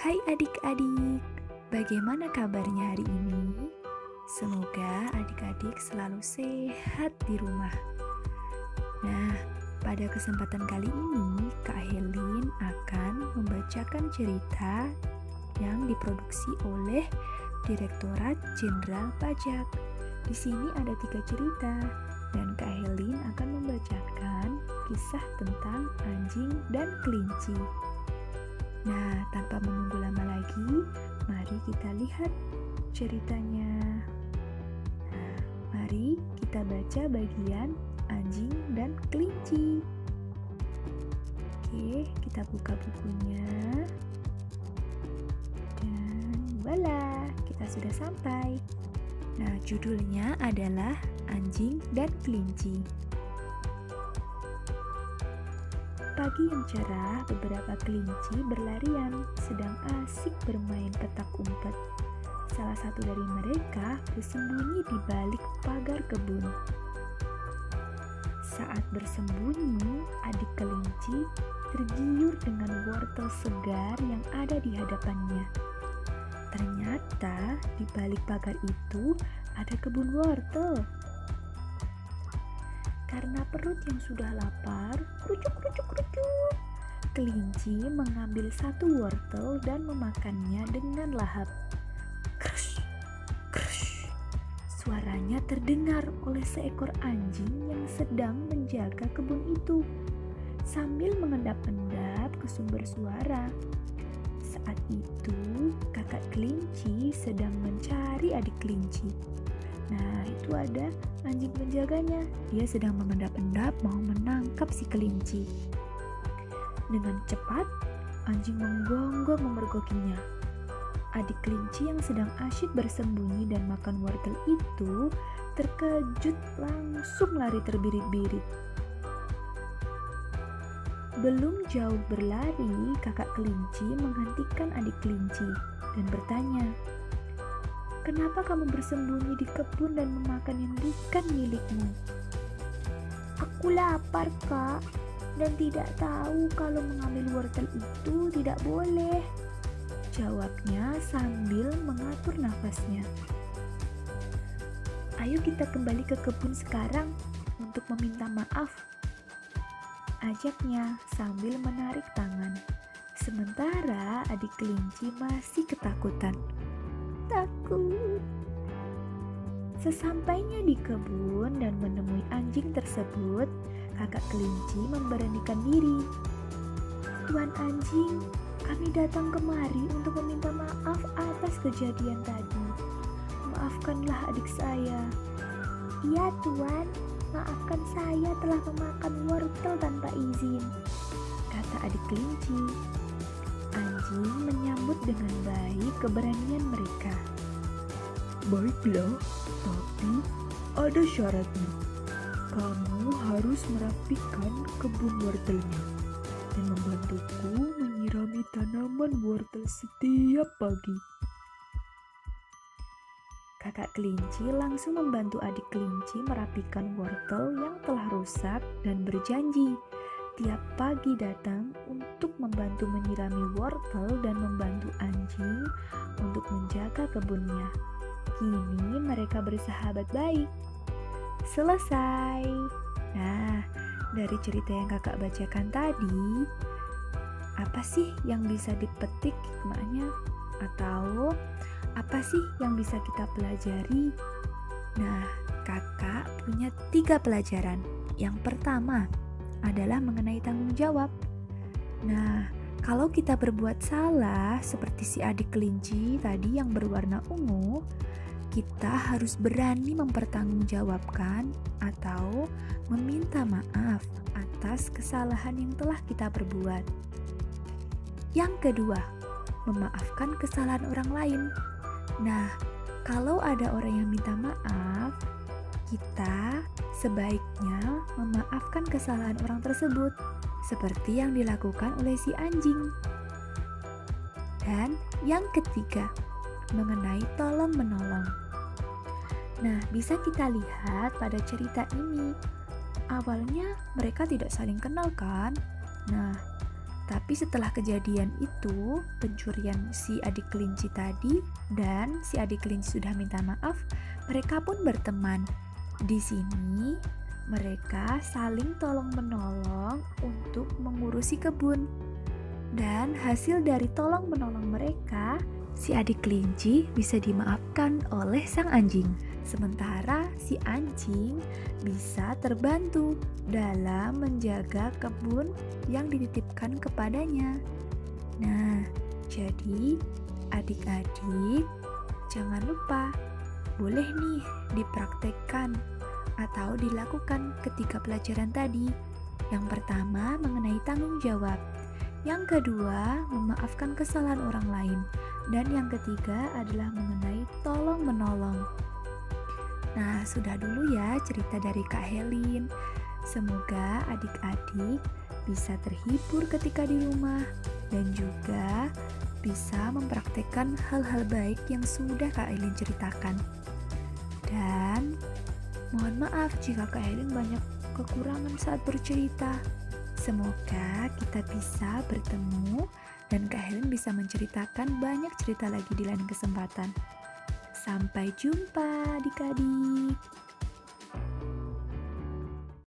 Hai adik-adik, bagaimana kabarnya hari ini? Semoga adik-adik selalu sehat di rumah. Nah, pada kesempatan kali ini Kak Helin akan membacakan cerita yang diproduksi oleh Direktorat Jenderal Pajak. Di sini ada 3 cerita dan Kak Helin akan membacakan kisah tentang anjing dan kelinci. Nah, tanpa menunggu lama lagi, mari kita lihat ceritanya. Nah, mari kita baca bagian anjing dan kelinci. Oke, kita buka bukunya. Dan voila, kita sudah sampai. Nah, judulnya adalah Anjing dan Kelinci. Pagi yang cerah, beberapa kelinci berlarian, sedang asik bermain petak umpet. Salah satu dari mereka bersembunyi di balik pagar kebun. Saat bersembunyi, adik kelinci tergiur dengan wortel segar yang ada di hadapannya. Ternyata di balik pagar itu ada kebun wortel. Karena perut yang sudah lapar, krucuk, kelinci mengambil satu wortel dan memakannya dengan lahap. Krush, krush. Suaranya terdengar oleh seekor anjing yang sedang menjaga kebun itu, sambil mengendap-endap ke sumber suara. Saat itu, kakak kelinci sedang mencari adik kelinci. Nah, itu ada anjing penjaganya. Dia sedang mengendap-endap mau menangkap si kelinci. Dengan cepat, anjing menggonggong memergokinya. Adik kelinci yang sedang asyik bersembunyi dan makan wortel itu terkejut, langsung lari terbirit-birit. Belum jauh berlari, kakak kelinci menghentikan adik kelinci dan bertanya, "Kenapa kamu bersembunyi di kebun dan memakan yang bukan milikmu?" "Aku lapar, Kak, dan tidak tahu kalau mengambil wortel itu tidak boleh," jawabnya sambil mengatur nafasnya. "Ayo kita kembali ke kebun sekarang untuk meminta maaf," ajaknya sambil menarik tangan. Sementara adik kelinci masih ketakutan. Takut. Sesampainya di kebun dan menemui anjing tersebut, kakak kelinci memberanikan diri. "Tuan anjing, kami datang kemari untuk meminta maaf atas kejadian tadi. Maafkanlah adik saya." "Iya tuan, maafkan saya telah memakan wortel tanpa izin," kata adik kelinci. Anjing menyambut dengan baik keberanian mereka. "Baiklah, tapi ada syaratnya. Kamu harus merapikan kebun wortelnya dan membantuku menyirami tanaman wortel setiap pagi." Kakak kelinci langsung membantu adik kelinci merapikan wortel yang telah rusak dan berjanji tiap pagi datang untuk membantu menyirami wortel dan membantu anjing untuk menjaga kebunnya. Kini mereka bersahabat baik. Selesai. Nah, dari cerita yang kakak bacakan tadi, apa sih yang bisa dipetik hikmahnya? Atau apa sih yang bisa kita pelajari? Nah, kakak punya 3 pelajaran. Yang pertama adalah mengenai tanggung jawab. Nah, kalau kita berbuat salah seperti si adik kelinci tadi yang berwarna ungu, kita harus berani mempertanggungjawabkan atau meminta maaf atas kesalahan yang telah kita perbuat. Yang kedua, memaafkan kesalahan orang lain. Nah, kalau ada orang yang minta maaf, kita sebaiknya memaafkan kesalahan orang tersebut, seperti yang dilakukan oleh si anjing. Dan yang ketiga, mengenai tolong-menolong. Nah, bisa kita lihat pada cerita ini, awalnya mereka tidak saling kenal kan? Nah, Tapi setelah kejadian itu, pencurian si adik kelinci tadi dan si adik kelinci sudah minta maaf, mereka pun berteman. Di sini, mereka saling tolong-menolong untuk mengurusi kebun. Dan hasil dari tolong-menolong mereka, si adik kelinci bisa dimaafkan oleh sang anjing. Sementara si anjing bisa terbantu dalam menjaga kebun yang dititipkan kepadanya. Nah, jadi adik-adik jangan lupa, boleh nih dipraktekkan atau dilakukan ketika pelajaran tadi. Yang pertama mengenai tanggung jawab, yang kedua memaafkan kesalahan orang lain, dan yang ketiga adalah mengenai tolong-menolong. Nah, sudah dulu ya cerita dari Kak Helin. Semoga adik-adik bisa terhibur ketika di rumah dan juga bisa mempraktekkan hal-hal baik yang sudah Kak Helin ceritakan. Dan mohon maaf jika Kak Helin banyak kekurangan saat bercerita. Semoga kita bisa bertemu dan Kak Helin bisa menceritakan banyak cerita lagi di lain kesempatan. Sampai jumpa adik-adik.